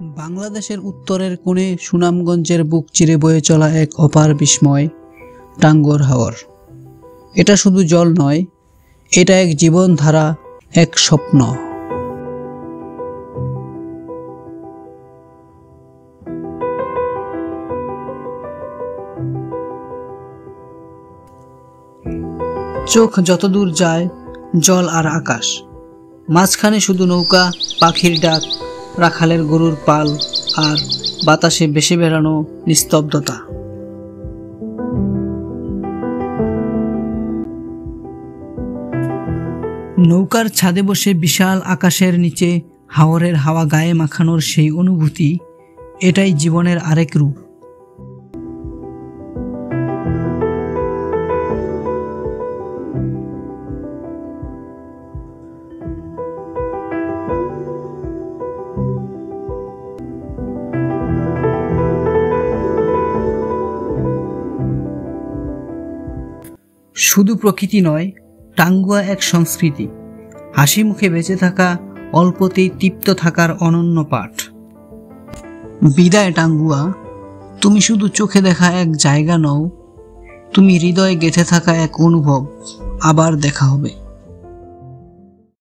বাংলাদেশের উত্তরের কোণে সুনামগঞ্জের বুক চিরে বয়ে চলা এক অপার বিস্ময় টাঙ্গুয়ার হাওর। এটা শুধু জল নয়, এটা এক জীবনধারা, এক স্বপ্ন। চোখ যতদূর যায় জল আর আকাশ, মাঝখানে শুধু নৌকা, পাখির ডাক, রাখালের গরুর পাল আর বাতাসে ভেসে বেড়ানো নিস্তব্ধতা। নৌকার ছাদে বসে বিশাল আকাশের নিচে হাওরের হাওয়া গায়ে মাখানোর সেই অনুভূতি, এটাই জীবনের আরেক রূপ। শুধু প্রকৃতি নয়, টাঙ্গুয়া এক সংস্কৃতি, হাসি মুখে বেঁচে থাকা, অল্পতেই তৃপ্ত থাকার অনন্য পাঠ। বিদায় টাঙ্গুয়া, তুমি শুধু চোখে দেখা এক জায়গা নও, তুমি হৃদয়ে গেঁথে থাকা এক অনুভব। আবার দেখা হবে।